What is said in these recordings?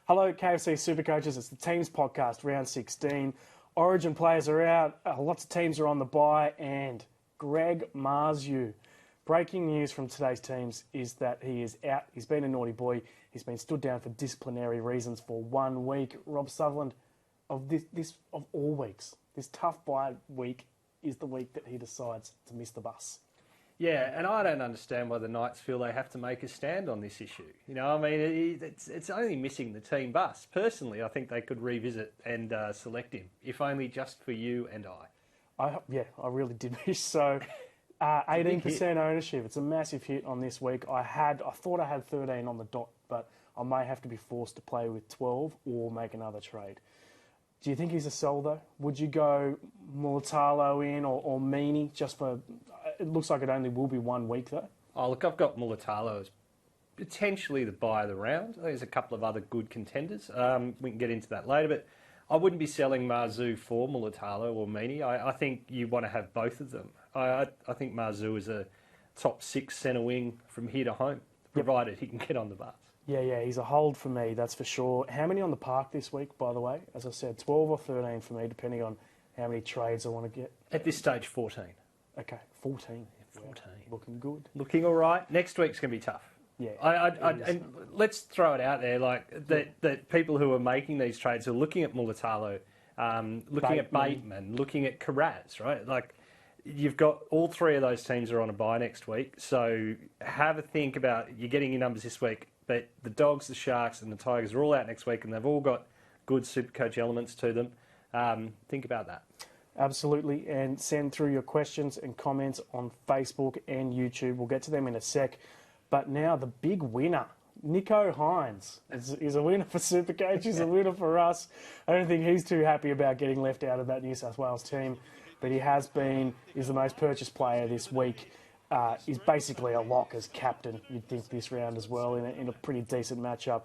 Hello, KFC SuperCoaches. It's the Teams Podcast, round 16. Origin players are out. Lots of teams are on the bye. And Greg Marzhew. Breaking news from today's teams is that he is out. He's been a naughty boy. He's been stood down for disciplinary reasons for 1 week. Rob Sutherland, of all weeks, this tough bye week is the week that he decides to miss the bus. Yeah, and I don't understand why the Knights feel they have to make a stand on this issue. You know, I mean, it's only missing the team bus. Personally, I think they could revisit and select him, if only just for you and I. I really did wish so. 18% ownership. It's a massive hit on this week. I thought I had 13 on the dot, but I may have to be forced to play with 12 or make another trade. Do you think he's a sell, though? Would you go Mulatalo in or Meany just for... It looks like it only will be 1 week, though. Oh, look, I've got Mulatalo as potentially the buy of the round. There's a couple of other good contenders. We can get into that later, but I wouldn't be selling Marzhew for Mulatalo or Meany. I think you want to have both of them. I think Marzhew is a top 6 centre wing from here to home, provided he can get on the bus. Yeah, he's a hold for me, that's for sure. How many on the park this week, by the way? As I said, 12 or 13 for me, depending on how many trades I want to get. At this stage, 14. Okay, 14. 14. Yeah, looking good. Looking all right. Next week's going to be tough. Yeah. And let's throw it out there, like that people who are making these trades are looking at Mulatalo, looking at Bateman, looking at Carraz, right? Like, you've got all three of those teams are on a bye next week, so have a think about, you're getting your numbers this week, but the Dogs, the Sharks and the Tigers are all out next week and they've all got good Supercoach elements to them. Think about that. Absolutely, and send through your questions and comments on Facebook and YouTube. We'll get to them in a sec. But now the big winner, Nicho Hynes, is a winner for Supercoach. He's a winner for us. I don't think he's too happy about getting left out of that New South Wales team, but he is the most purchased player this week. He's basically a lock as captain, you'd think, this round as well, in a pretty decent matchup.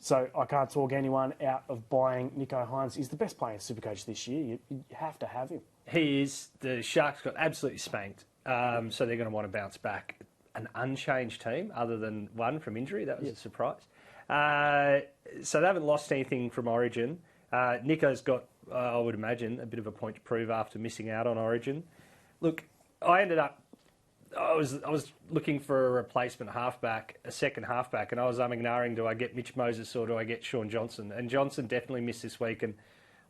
So I can't talk anyone out of buying Nicho Hynes. He's the best player in Supercoach this year. You have to have him. He is. The Sharks got absolutely spanked, so they're going to want to bounce back. An unchanged team, other than one from injury. That was a surprise. So they haven't lost anything from Origin. Nico's got, I would imagine, a bit of a point to prove after missing out on Origin. Look, I was looking for a replacement halfback, a second halfback, and I was umming and ahhing, do I get Mitch Moses or do I get Sean Johnson? And Johnson definitely missed this week, and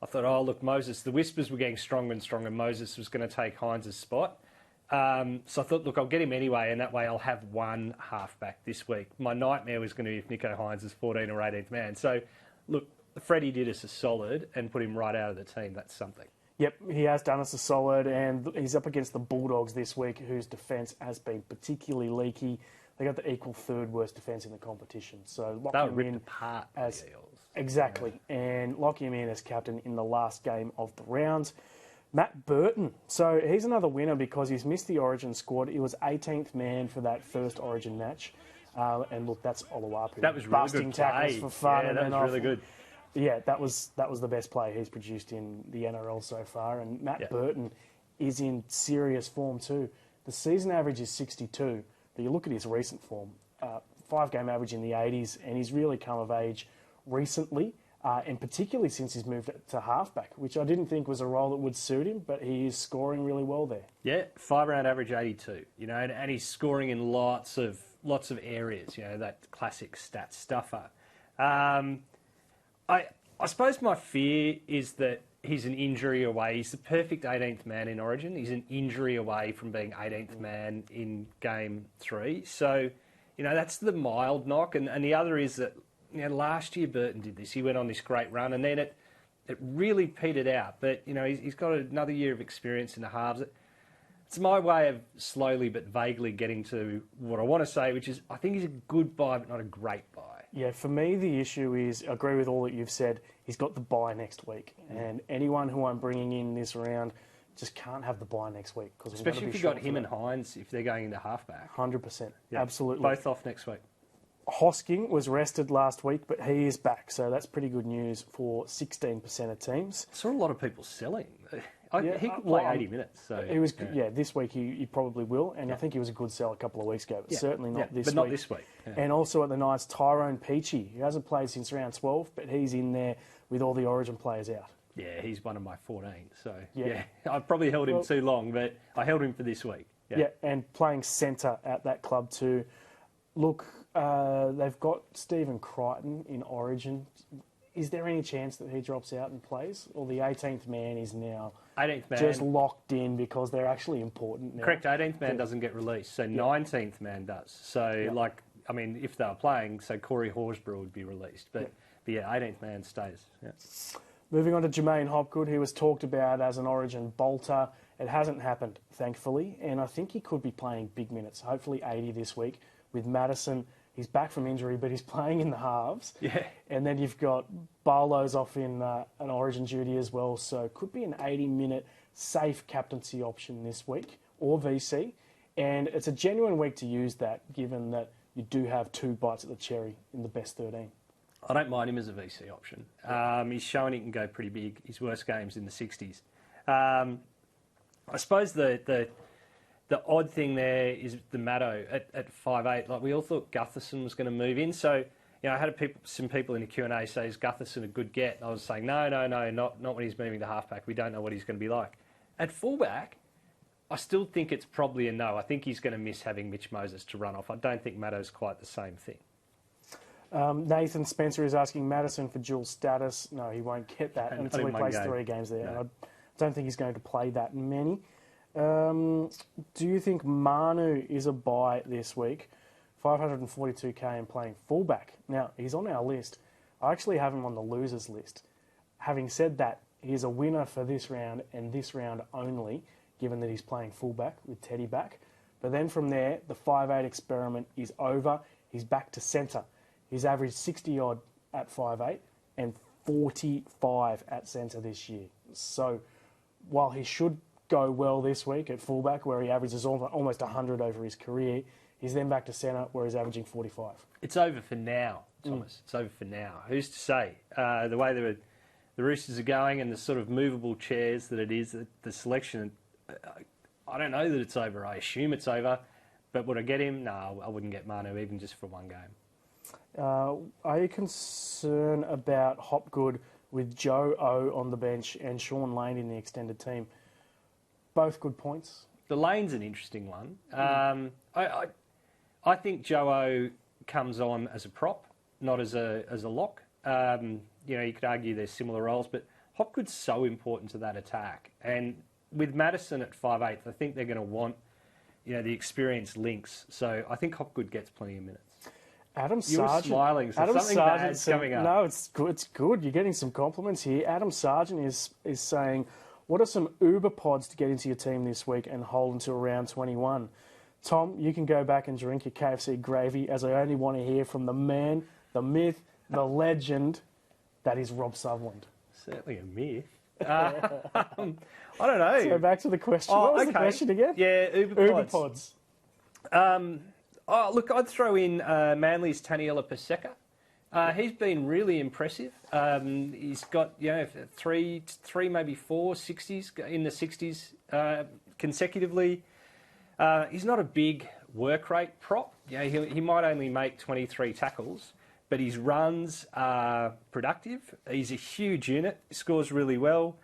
I thought, oh, look, Moses, the whispers were getting stronger and stronger. Moses was going to take Hynes' spot. So I thought, look, I'll get him anyway, and that way I'll have one halfback this week. My nightmare was going to be if Nicho Hynes is 14 or 18th man. So, look, Freddie did us a solid and put him right out of the team. That's something. Yep, he has done us a solid, and he's up against the Bulldogs this week, whose defence has been particularly leaky. They got the equal third worst defence in the competition. So lock him in apart as the Eels. Exactly, and lock him in as captain in the last game of the round. Matt Burton. So he's another winner because he's missed the Origin squad. He was 18th man for that first Origin match. And look, that's Oluwapu. That was really busting good tackles play. for fun. Yeah, that was really good. Yeah, that was the best play he's produced in the NRL so far. And Matt Burton is in serious form too. The season average is 62, but you look at his recent form, 5-game average in the 80s, and he's really come of age recently. And particularly since he's moved to halfback, which I didn't think was a role that would suit him, but he is scoring really well there. Yeah, 5-round average 82, and he's scoring in lots of areas, that classic stat stuffer. I suppose my fear is that he's an injury away. He's the perfect 18th man in Origin. He's an injury away from being 18th man in Game 3. So, that's the mild knock. And the other is that, last year Burton did this. He went on this great run, and then it really petered out. But, he's got another year of experience in the halves. It's my way of slowly but vaguely getting to what I want to say, which is I think he's a good buy but not a great buy. Yeah, for me the issue is, I agree with all that you've said, he's got the bye next week. And anyone who I'm bringing in this round just can't have the bye next week. Especially if you've got him and Hynes, if they're going into halfback. 100%, yeah, absolutely. Both off next week. Hosking was rested last week, but he is back, so that's pretty good news for 16% of teams. I saw a lot of people selling. He could play 80 minutes. So he was, this week he probably will, and I think he was a good sell a couple of weeks ago, but certainly not this week. But not this week. Yeah. And also at the Knights, Tyrone Peachy, who hasn't played since round 12, but he's in there with all the Origin players out. Yeah, he's one of my 14. So, I've probably held him too long, but I held him for this week. Yeah, and playing centre at that club too. Look, they've got Stephen Crichton in Origin. Is there any chance that he drops out and plays? Or the 18th man is now 18th man just locked in because they're actually important now? Correct, 18th man doesn't get released, so 19th man does. So, if they were playing, so Corey Horsburgh would be released. But 18th man stays. Yeah. Moving on to Jermaine Hopgood, he was talked about as an Origin bolter. It hasn't happened, thankfully, and I think he could be playing big minutes, hopefully 80 this week with Madison. He's back from injury, but he's playing in the halves. Yeah. And then you've got Barlow's off in an Origin duty as well, so could be an 80-minute safe captaincy option this week, or VC. And it's a genuine week to use that, given that you do have 2 bites at the cherry in the best 13. I don't mind him as a VC option. He's shown he can go pretty big. His worst game's in the 60s. I suppose the odd thing there is the Matto at 5'8". Like, we all thought Gutherson was going to move in. So, I had some people in the Q&A say, is Gutherson a good get? And I was saying, no, not when he's moving to halfback. We don't know what he's going to be like. At fullback, I still think it's probably a no. I think he's going to miss having Mitch Moses to run off. I don't think Matto's quite the same thing. Nathan Spencer is asking Madison for dual status. No, he won't get that until he plays 3 games there. No. I don't think he's going to play that many. Do you think Manu is a buy this week? 542k and playing fullback. Now, he's on our list. I actually have him on the losers list. Having said that, he's a winner for this round and this round only, given that he's playing fullback with Teddy back. But then from there, the 5'8" experiment is over. He's back to centre. He's averaged 60-odd at 5'8" and 45 at centre this year. So while he should go well this week at fullback, where he averages almost 100 over his career, he's then back to centre, where he's averaging 45. It's over for now, Thomas. It's over for now. Who's to say? The way the Roosters are going and the sort of movable chairs that it is, the selection, I don't know that it's over. I assume it's over. But would I get him? No, I wouldn't get Manu, even just for one game. Are you concerned about Hopgood with Joe O on the bench and Sean Lane in the extended team? Both good points. The Lane's an interesting one. I think Joe O comes on as a prop, not as a lock. You could argue there's similar roles, but Hopgood's so important to that attack. And with Madison at 5'8", I think they're going to want the experienced links. So I think Hopgood gets plenty of minutes. Adam Sargent. You're smiling, so something bad's coming up. No, it's good. It's good. You're getting some compliments here. Adam Sargent is saying, what are some Uber pods to get into your team this week and hold until round 21? Tom, you can go back and drink your KFC gravy, as I only want to hear from the man, the myth, the legend, that is Rob Sutherland. Certainly a myth. I don't know. So back to the question. What was the question again? Yeah, Uber pods. Look, I'd throw in Manly's Taniela Paseka. He's been really impressive. He's got 3, maybe 4 60s in the 60s consecutively. He's not a big work rate prop. He might only make 23 tackles, but his runs are productive. He's a huge unit. He scores really well.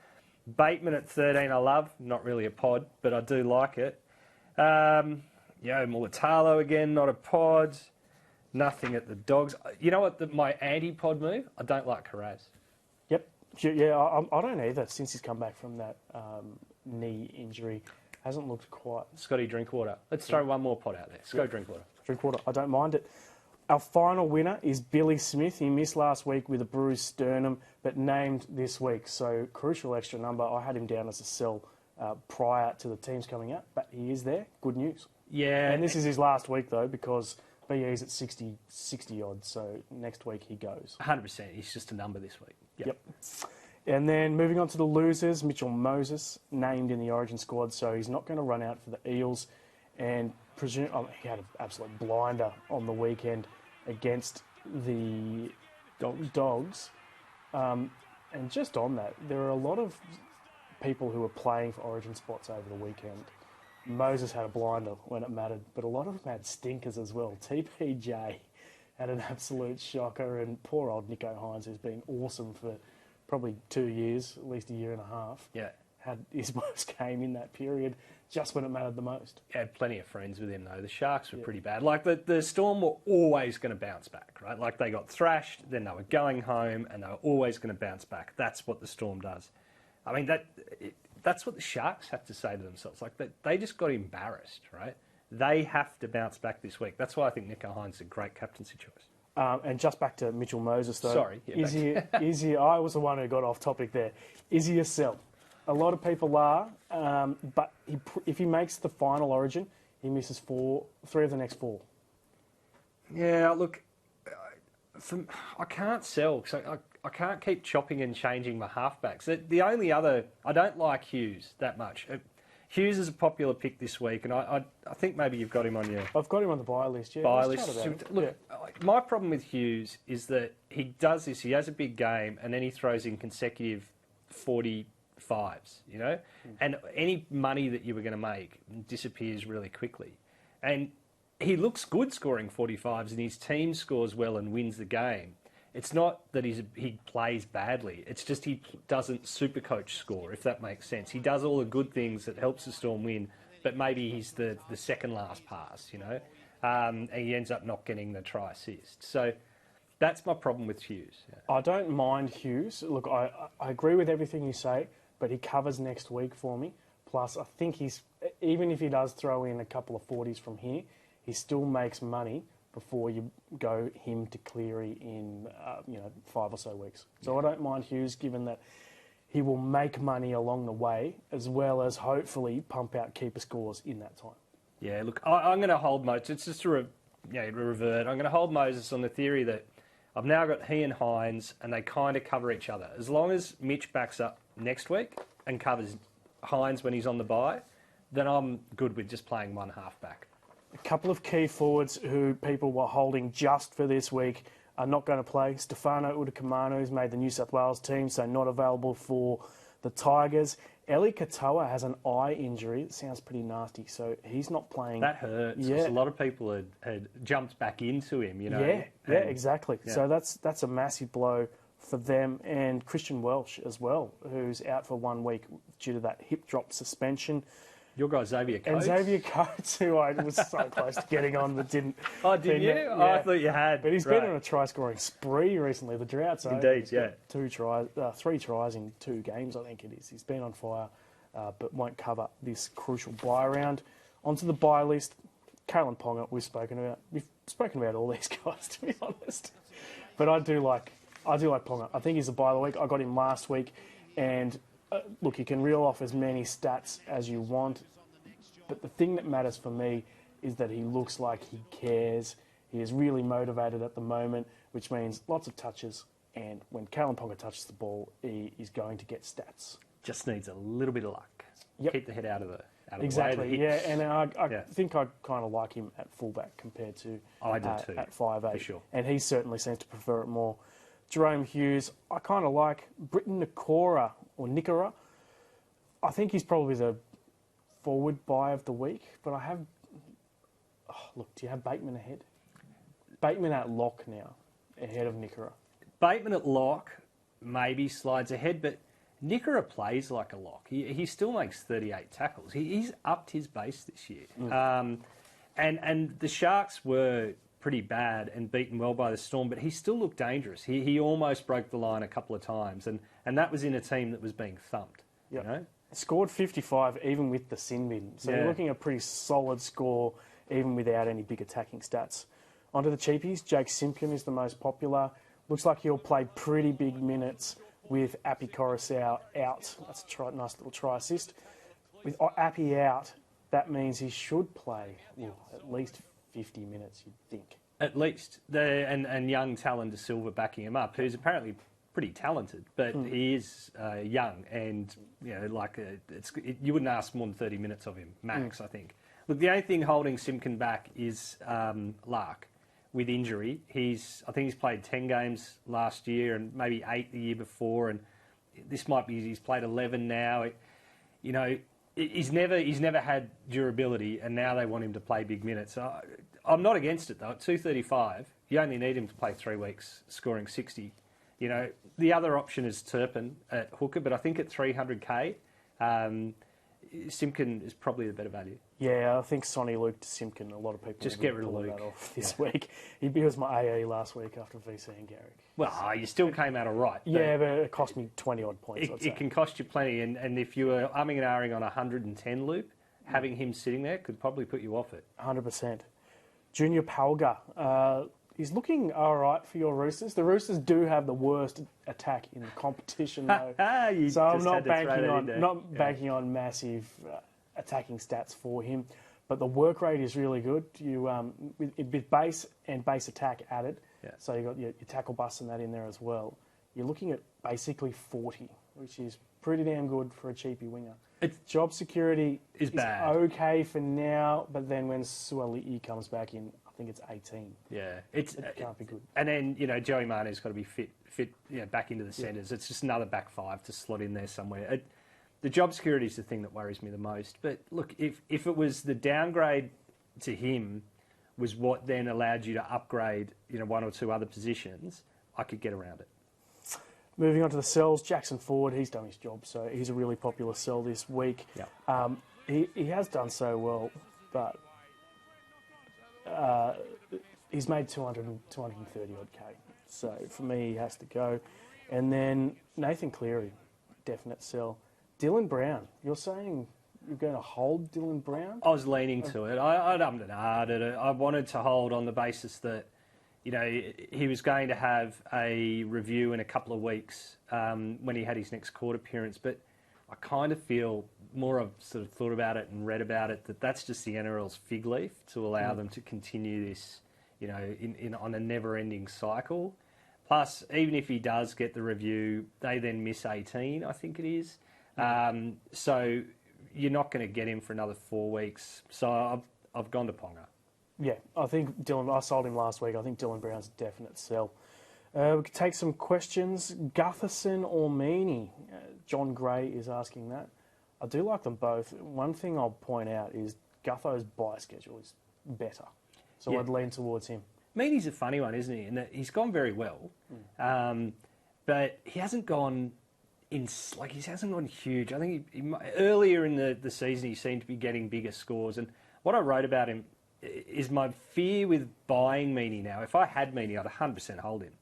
Bateman at 13, I love. Not really a pod, but I do like it. Mulatalo again, not a pod. Nothing at the Dogs. You know what? My anti-pod move? I don't like Carraz. Yep. Yeah, I don't either. Since he's come back from that knee injury, hasn't looked quite. Scotty Drinkwater. Let's throw one more pod out there. Let's go Drinkwater. Drinkwater. I don't mind it. Our final winner is Billy Smith. He missed last week with a bruised sternum, but named this week. So crucial extra number. I had him down as a sell prior to the teams coming out, but he is there. Good news. Yeah. And this is his last week, though, because BE's at 60 odd, so next week he goes. 100%. He's just a number this week. Yep. And then moving on to the losers, Mitchell Moses, named in the Origin squad, so he's not going to run out for the Eels. And he had an absolute blinder on the weekend against the Dogs. And just on that, there are a lot of people who were playing for Origin spots over the weekend. Moses had a blinder when it mattered, but a lot of them had stinkers as well. TPJ had an absolute shocker, and poor old Nico Hines, who's been awesome for probably 2 years, at least a year and a half, had his worst game in that period, just when it mattered the most. He had plenty of friends with him, though. The Sharks were pretty bad. Like, the Storm were always going to bounce back, right? Like, they got thrashed, then they were going home, and they were always going to bounce back. That's what the Storm does. I mean, that's what the Sharks have to say to themselves. Like, they just got embarrassed, right? They have to bounce back this week. That's why I think Nico Hines is a great captaincy choice. And just back to Mitchell Moses, though. Sorry. Is he? I was the one who got off topic there. Is he a sell? A lot of people are, but if he makes the final Origin, he misses 3 of the next 4. Yeah, look, I can't sell because I can't keep chopping and changing my halfbacks. The only other, I don't like Hughes that much. Hughes is a popular pick this week, and I think maybe you've got him on your... I've got him on the buy list, yeah. Buy list. Look, my problem with Hughes is that he does this, he has a big game, and then he throws in consecutive 45s, you know? And any money that you were going to make disappears really quickly. And he looks good scoring 45s, and his team scores well and wins the game. It's not that he plays badly. It's just he doesn't SuperCoach score, if that makes sense. He does all the good things that helps the Storm win, but maybe he's the second last pass, you know, and he ends up not getting the try assist. So that's my problem with Hughes. Yeah. I don't mind Hughes. Look, I agree with everything you say, but he covers next week for me. Plus, I think even if he does throw in a couple of 40s from here, he still makes money before you go him to Cleary in 5 or so weeks. So I don't mind Hughes, given that he will make money along the way, as well as hopefully pump out keeper scores in that time. Yeah, look, I'm going to hold Moses. It's just to revert. I'm going to hold Moses on the theory that I've now got he and Hines, and they kind of cover each other. As long as Mitch backs up next week and covers Hines when he's on the bye, then I'm good with just playing one halfback. A couple of key forwards who people were holding just for this week are not going to play. Stefano Udakamanu has made the New South Wales team, so not available for the Tigers. Eli Katoa has an eye injury. It sounds pretty nasty, so he's not playing. That hurts. Yeah. A lot of people had jumped back into him, you know. Yeah, exactly. Yeah. So that's a massive blow for them. And Christian Welch as well, who's out for 1 week due to that hip drop suspension. Your guy Xavier Coates. And Xavier Coates, who I was so close to getting on but didn't. Oh, did you? Yeah. Oh, I thought you had. But he's been on a try-scoring spree recently. The drought's over. Indeed, yeah. 3 tries in 2 games, I think it is. He's been on fire, but won't cover this crucial bye round. Onto the bye list, Kalen Ponga, we've spoken about all these guys, to be honest. But I do like Ponga. I think he's the bye of the week. I got him last week, and look, you can reel off as many stats as you want, but the thing that matters for me is that he looks like he cares. He is really motivated at the moment, which means lots of touches, and when Kalen Ponga touches the ball, he is going to get stats. Just needs a little bit of luck. Yep. Keep the head out of the exactly, way. Yeah, and I think I kind of like him at fullback compared to I do too, at 5'8", for sure. And he certainly seems to prefer it more. Jerome Hughes, I kind of like. Britton Nikora, I think he's probably the forward buy of the week, but I have... do you have Bateman ahead? Bateman at lock now, ahead of Nikora. Bateman at lock maybe slides ahead, but Nikora plays like a lock. He still makes 38 tackles. He's upped his base this year. And the Sharks were pretty bad and beaten well by the Storm, but he still looked dangerous. He almost broke the line a couple of times, and that was in a team that was being thumped. Yep. You know? Scored 55 even with the sin bin. So you're looking at a pretty solid score even without any big attacking stats. Onto the cheapies. Jake Simpion is the most popular. Looks like he'll play pretty big minutes with Appy Coruscant out. That's a nice little try assist. With Appy out, that means he should play at least 50 minutes, you'd think. At least. And young Talon De Silva backing him up, who's apparently pretty talented, but he is young, and you wouldn't ask more than 30 minutes of him, max, I think. Look, the only thing holding Simpkin back is Lark with injury. I think he's played 10 games last year and maybe 8 the year before, and this might be, he's played 11 now. you know, he's never had durability, and now they want him to play big minutes. I'm not against it though. At 235, you only need him to play 3 weeks, scoring 60. You know, the other option is Turpin at hooker, but I think at 300k, Simpkin is probably the better value. Yeah, I think Sonny Luke to Simpkin. A lot of people just get rid of Luke this week. He was my AE last week after VC and Garrick. Well, you still came out all right. Yeah, but it cost me 20 odd points. It can cost you plenty, and if you were umming and ahhing on a 110 loop, having him sitting there could probably put you off it. 100%. Junior Palga. He's looking all right for your Roosters. The Roosters do have the worst attack in the competition, though. So I'm not banking on massive attacking stats for him. But the work rate is really good. You with base and base attack added, so you got your tackle bust and that in there as well. You're looking at basically 40, which is pretty damn good for a cheapie winger. Job security is bad. Okay for now, but then when Suali'i comes back in, I think it's 18. Yeah, it can't be good. And then Joey Manu's got to be fit, back into the centres. It's just another back five to slot in there somewhere. The job security is the thing that worries me the most. But look, if it was the downgrade to him was what then allowed you to upgrade, one or two other positions, I could get around it. Moving on to the sells, Jackson Ford, he's done his job, so he's a really popular sell this week. Yeah. He has done so well, but he's made 230 odd K. So for me, he has to go. And then Nathan Cleary, definite sell. Dylan Brown, you're saying you're going to hold Dylan Brown? I was leaning to it. I ummed and ahed at it. I wanted to hold on the basis that, he was going to have a review in a couple of weeks when he had his next court appearance. But I kind of feel more I've sort of thought about it and read about it, that's just the NRL's fig leaf to allow them to continue this, on a never-ending cycle. Plus, even if he does get the review, they then miss 18, I think it is. So you're not going to get him for another 4 weeks. So I've gone to Ponga. Yeah, I think I sold him last week. I think Dylan Brown's a definite sell. We could take some questions. Gutherson or Meaney? John Gray is asking that. I do like them both. One thing I'll point out is Gutho's buy schedule is better. So I'd lean towards him. Meaney's a funny one, isn't he? In that he's gone very well, but he hasn't gone he hasn't gone huge. I think earlier in the season he seemed to be getting bigger scores. And what I wrote about him is my fear with buying Meaney now. If I had Meaney, I'd 100% hold him.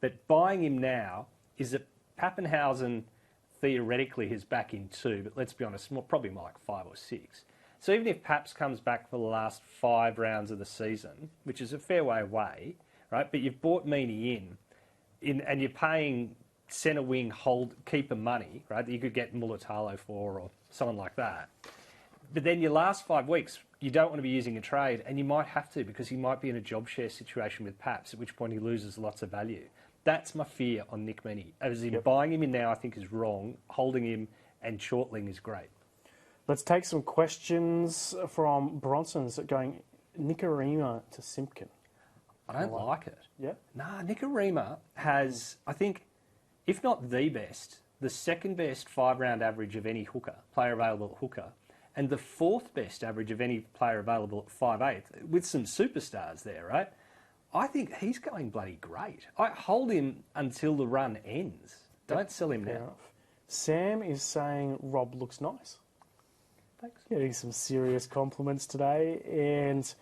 But buying him now is that Pappenhausen theoretically is back in 2, but let's be honest, probably more like 5 or 6. So even if Paps comes back for the last 5 rounds of the season, which is a fair way away, right? But you've bought Meaney in and you're paying centre wing keeper money, right? That you could get Mulatalo for or someone like that. But then your last 5 weeks, you don't want to be using a trade, and you might have to because he might be in a job share situation with Paps, at which point he loses lots of value. That's my fear on Nick Meaney. As in buying him in now, I think is wrong. Holding him and shortling is great. Let's take some questions from Bronson's going Nicarima to Simpkin. I don't like it. Yeah? Nah, Nicarima has, I think, if not the best, the second best 5-round average of any hooker, player available at hooker, and the 4th best average of any player available at 5'8", with some superstars there, right? I think he's going bloody great. I hold him until the run ends. Don't sell him now. Enough. Sam is saying Rob looks nice. Thanks. Getting some serious compliments today. And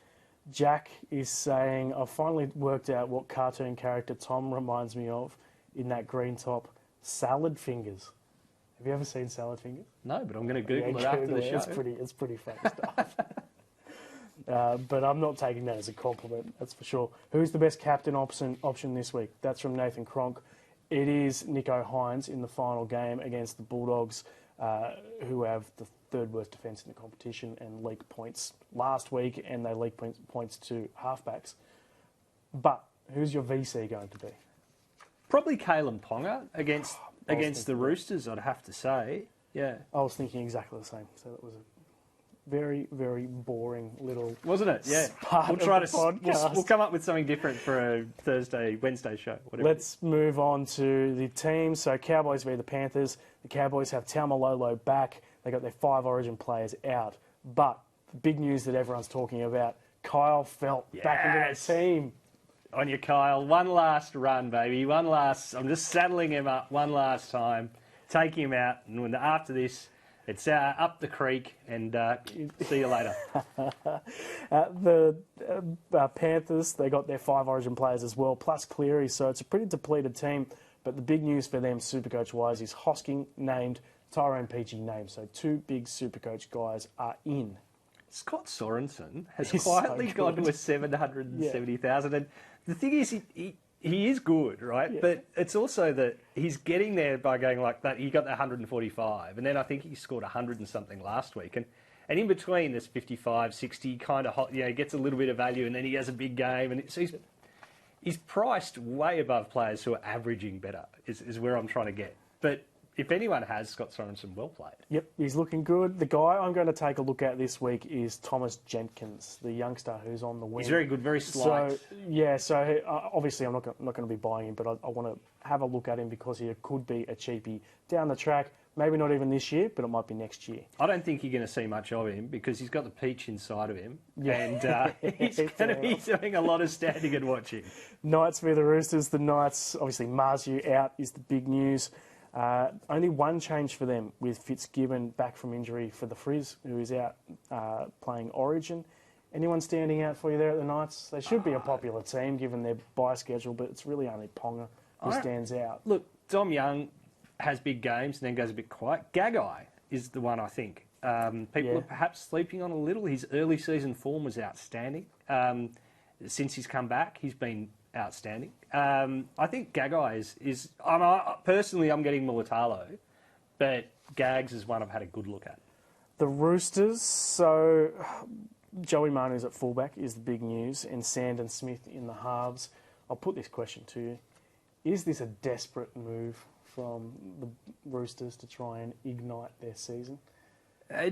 Jack is saying, I've finally worked out what cartoon character Tom reminds me of in that green top. Salad Fingers. Have you ever seen Salad Fingers? No, but I'm going to Google it after the show. It's pretty funny stuff. But I'm not taking that as a compliment, that's for sure. Who's the best captain option this week? That's from Nathan Cronk. It is Nicho Hynes in the final game against the Bulldogs, who have the 3rd worst defence in the competition and leaked points last week, and they leaked points to halfbacks. But who's your VC going to be? Probably Kalen Ponga against the Roosters, I'd have to say. Yeah. I was thinking exactly the same. So that was a very, very boring little... Wasn't it? Yeah. We'll come up with something different for a Wednesday show. Whatever. Let's move on to the teams. So Cowboys v the Panthers. The Cowboys have Taumalolo back. They got their 5 Origin players out. But the big news that everyone's talking about, Kyle Felt back into that team. On you, Kyle. One last run, baby. I'm just saddling him up one last time, taking him out, and after this, it's up the creek, and see you later. The Panthers, they got their 5 Origin players as well, plus Cleary, so it's a pretty depleted team. But the big news for them, Supercoach-wise, is Hosking named, Tyrone Peachey named. So 2 big Supercoach guys are in. Scott Sorensen has He's quietly so gone good. to 770,000. And the thing is, he is good, right? Yeah. But it's also that he's getting there by going like that. He got the 145, and then I think he scored 100 and something last week. And in between, there's 55, 60, kind of hot, gets a little bit of value, and then he has a big game. And so he's priced way above players who are averaging better, is where I'm trying to get. But if anyone has, Scott Sorensen, well played. Yep, he's looking good. The guy I'm going to take a look at this week is Thomas Jenkins, the youngster who's on the wing. He's very good, very slight. So obviously I'm not going to be buying him, but I want to have a look at him because he could be a cheapie down the track. Maybe not even this year, but it might be next year. I don't think you're going to see much of him because he's got the peach inside of him, and he's going to be doing a lot of standing and watching. Knights v the Roosters. The Knights, obviously Marzu out is the big news. Only one change for them with Fitzgibbon back from injury for the Frizz, who is out playing Origin. Anyone standing out for you there at the Knights? They should be a popular team given their bye schedule, but it's really only Ponga who stands out. Look, Dom Young has big games and then goes a bit quiet. Gagai is the one, I think. People are perhaps sleeping on a little. His early season form was outstanding. Since he's come back, he's been outstanding. I think Gagai is personally, I'm getting Mulatalo, but Gags is one I've had a good look at. The Roosters, so Joey Manu's at fullback is the big news, and Sand and Smith in the halves. I'll put this question to you. Is this a desperate move from the Roosters to try and ignite their season?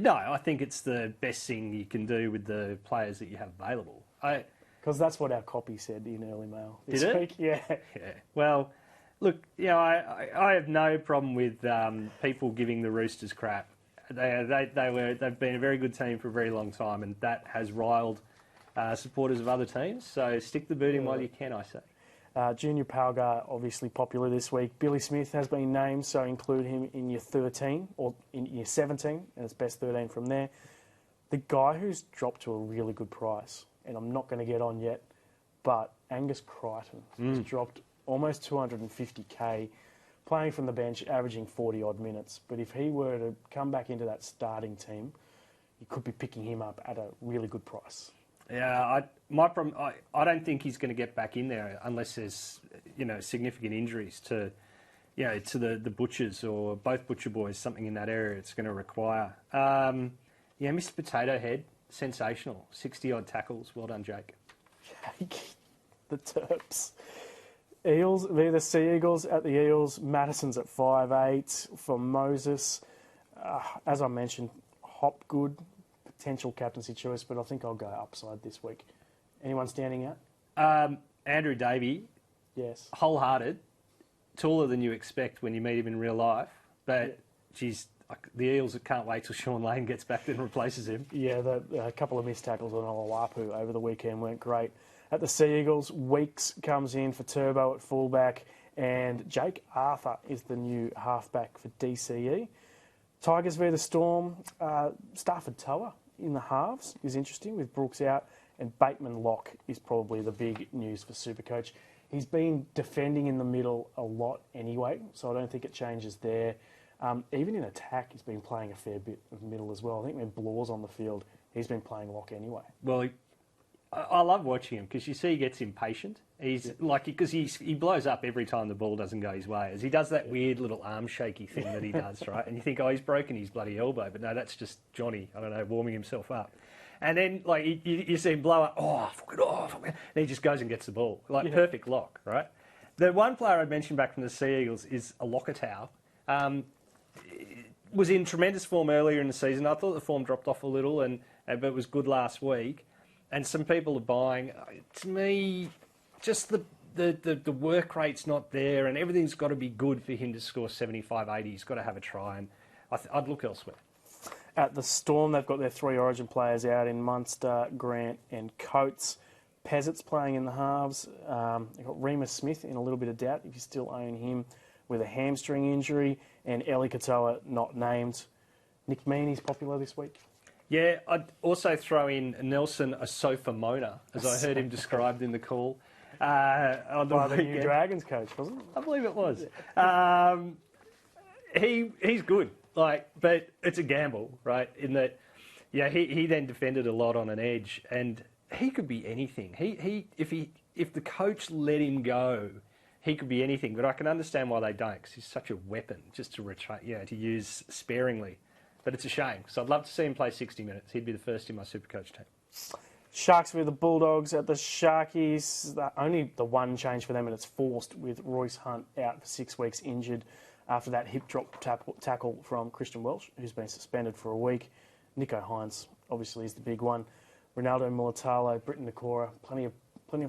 No, I think it's the best thing you can do with the players that you have available. Because that's what our copy said in Early Mail this Did it? week. Yeah. Well, look, I have no problem with people giving the Roosters crap. They've been a very good team for a very long time, and that has riled supporters of other teams. So stick the boot in while you can, I say. Junior Palgar, obviously popular this week. Billy Smith has been named, so include him in your 13 or in your 17, and it's best 13 from there. The guy who's dropped to a really good price, and I'm not going to get on yet, but Angus Crichton has dropped almost 250k, playing from the bench, averaging 40-odd minutes. But if he were to come back into that starting team, you could be picking him up at a really good price. Yeah, my problem. I don't think he's going to get back in there unless there's significant injuries to the Butchers or both Butcher boys. Something in that area it's going to require. Mr. Potato Head, sensational, 60-odd tackles. Well done, Jake. The Terps. Eels v the Sea Eagles at the Eels. Madison's at 5'8" for Moses. As I mentioned, Hopgood, potential captaincy choice, but I think I'll go upside this week. Anyone standing out? Andrew Davey, Yes. wholehearted, taller than you expect when you meet him in real life, but geez, the Eels can't wait till Sean Lane gets back and replaces him. Yeah, a couple of missed tackles on Olawapu over the weekend weren't great. At the Sea Eagles, Weeks comes in for Turbo at fullback, and Jake Arthur is the new halfback for DCE. Tigers v the Storm, Stafford Toa in the halves is interesting with Brooks out, and Bateman Locke is probably the big news for Supercoach. He's been defending in the middle a lot anyway, so I don't think it changes there. Even in attack, he's been playing a fair bit of middle as well. I think when Blaw's on the field, he's been playing lock anyway. Well, I love watching him because you see he gets impatient. He's because he blows up every time the ball doesn't go his way. As he does that weird little arm shaky thing that he does, right? And you think, oh, he's broken his bloody elbow, but no, that's just Johnny. I don't know, warming himself up. And then you see him blow up. And he just goes and gets the ball, perfect lock, right? The one player I'd mentioned back from the Sea Eagles is Alokatau. Was in tremendous form earlier in the season. I thought the form dropped off a little, but it was good last week. And some people are buying. To me, just the work rate's not there, and everything's got to be good for him to score 75, 80. He's got to have a try, and I'd look elsewhere. At the Storm, they've got their 3 Origin players out in Munster, Grant and Coates. Pezzett's playing in the halves. They've got Remus Smith in a little bit of doubt if you still own him with a hamstring injury. And Eli Katoa not named. Nick Meaney's popular this week. Yeah, I'd also throw in Nelson Asofa-Mona, as I heard him described in the call. On By the new Dragons coach, wasn't it? I believe it was. He's good, but it's a gamble, right? In that, he then defended a lot on an edge, and he could be anything. If the coach let him go, he could be anything. But I can understand why they don't, because he's such a weapon just to use sparingly. But it's a shame, because I'd love to see him play 60 minutes. He'd be the first in my Supercoach team. Sharks with the Bulldogs at the Sharkies. Only the one change for them, and it's forced, with Royce Hunt out for 6 weeks injured after that hip drop tackle from Christian Welch, who's been suspended for a week. Nicho Hynes obviously is the big one. Ronaldo Mulatalo, Britton Nakora, plenty of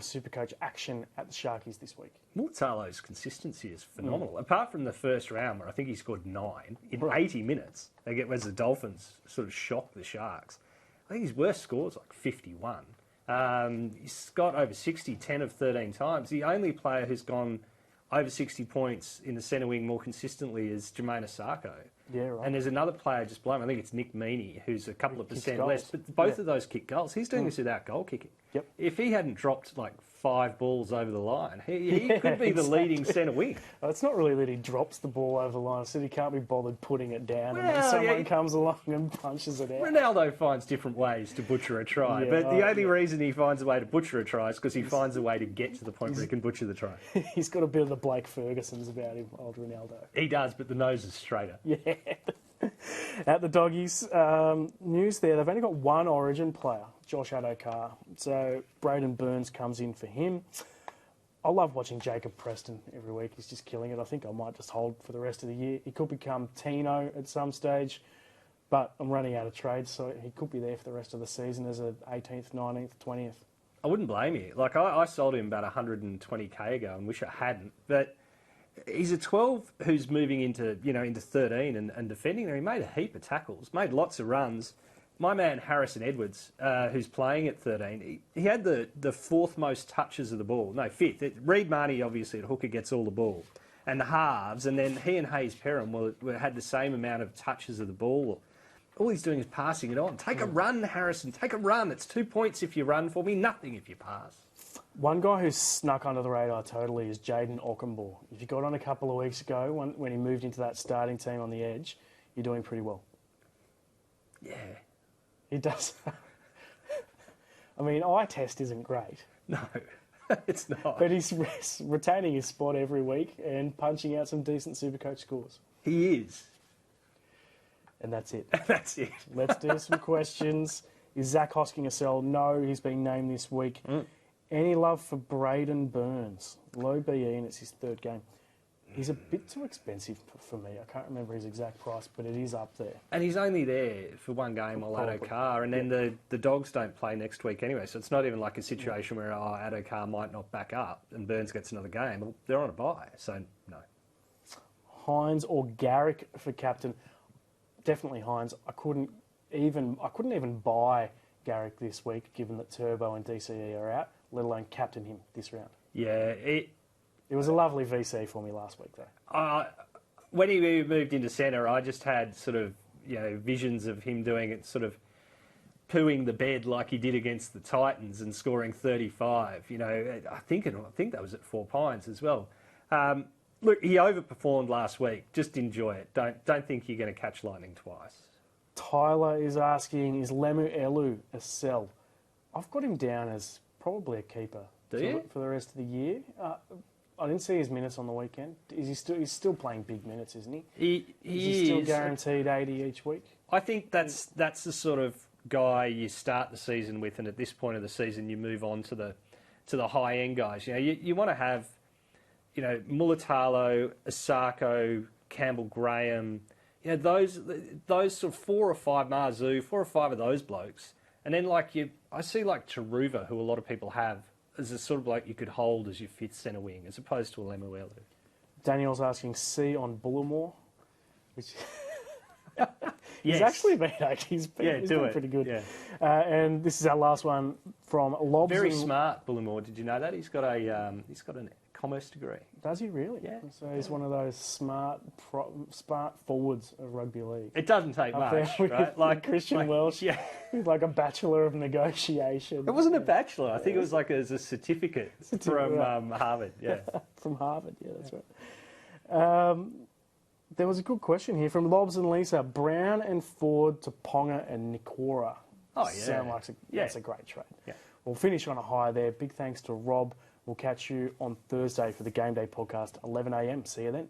Supercoach action at the Sharkies this week. Mulatalo's consistency is phenomenal. Apart from the first round, where I think he scored 9 in 80 minutes, as the Dolphins sort of shocked the Sharks. I think his worst score is like 51. He's got over 60, 10 of 13 times. The only player who's gone over 60 points in the centre wing more consistently is Jermaine Asako. Yeah, right. And there's another player just below him, I think it's Nick Meaney, who's a couple of percent less. But both of those kick goals. He's doing this without goal kicking. Yep. If he hadn't dropped 5 balls over the line, he could be the leading centre wing. Well, it's not really that he drops the ball over the line. It's that he can't be bothered putting it down, and then Well, someone comes along and punches it out. Ronaldo finds different ways to butcher a try, but the only reason he finds a way to butcher a try is because he finds a way to get to the point where he can butcher the try. He's got a bit of the Blake Fergusons about him, old Ronaldo. He does, but the nose is straighter. Yeah. At the Doggies, news there, they've only got one Origin player, Josh Adokar. So Braden Burns comes in for him. I love watching Jacob Preston every week. He's just killing it. I think I might just hold for the rest of the year. He could become Tino at some stage, but I'm running out of trades, so he could be there for the rest of the season as a 18th, 19th, 20th. I wouldn't blame you. I sold him about 120k ago and wish I hadn't, but he's a 12 who's moving into 13 and defending there. He made a heap of tackles, made lots of runs. My man Harrison Edwards, who's playing at 13, he had the fourth most touches of the ball. No, fifth. Reid Marnie, obviously, at hooker gets all the ball. And the halves, and then he and Hayes Perham had the same amount of touches of the ball. All he's doing is passing it on. Take a run, Harrison. Take a run. It's 2 points if you run for me, nothing if you pass. One guy who's snuck under the radar totally is Jaden Ockenbaugh. If you got on a couple of weeks ago when he moved into that starting team on the edge, you're doing pretty well. Yeah. He does. I mean, eye test isn't great. No, it's not. But he's retaining his spot every week and punching out some decent Supercoach scores. He is. And that's it. That's it. Let's do some questions. Is Zach Hosking a sell? No, he's been named this week. Any love for Braden Burns? Low BE and it's his 3rd game. He's a bit too expensive for me. I can't remember his exact price, but it is up there. And he's only there for one game while Adokar, and then the Dogs don't play next week anyway, so it's not even like a situation where Adokar might not back up and Burns gets another game. Well, they're on a bye, so no. Hynes or Garrick for captain? Definitely Hynes. I couldn't even buy Garrick this week, given that Turbo and DCE are out, let alone captain him this round. Yeah, It was a lovely VC for me last week, though. When he moved into centre, I just had sort of visions of him doing it, sort of pooing the bed like he did against the Titans and scoring 35. I think that was at 4 Pines as well. Look, he overperformed last week. Just enjoy it. Don't think you're going to catch lightning twice. Tyler is asking, is Lemu Elu a sell? I've got him down as probably a keeper. Do you? For the rest of the year. I didn't see his minutes on the weekend. He's still playing big minutes, isn't he? Is he still guaranteed 80 each week? I think that's the sort of guy you start the season with, and at this point of the season you move on to the high end guys. You want to have Mulatalo, Asako, Campbell Graham, those sort of 4 or 5 Marzu, 4 or 5 of those blokes, and then I see Taruva, who a lot of people have, as a sort of bloke you could hold as your 5th centre wing, as opposed to a Lemuelu. Daniel's asking C on Bullimore, which He's actually been he's been pretty good. Yeah. And this is our last one from Lobs. Very smart, Bullimore. Did you know that? He's got a commerce degree. Does he really? Yeah. So he's one of those smart forwards of rugby league. It doesn't take much, right? Like Christian Welsh, yeah. He's like a Bachelor of Negotiation. It wasn't a bachelor. I think it was like as a certificate from Harvard. Yeah. From Harvard, yeah, that's right. There was a good question here from Lobs and Lisa. Brown and Ford to Ponga and Nikora. Oh, yeah. Sound like that's a great trade. Yeah. We'll finish on a high there. Big thanks to Rob. We'll catch you on Thursday for the Game Day podcast, 11 a.m. See you then.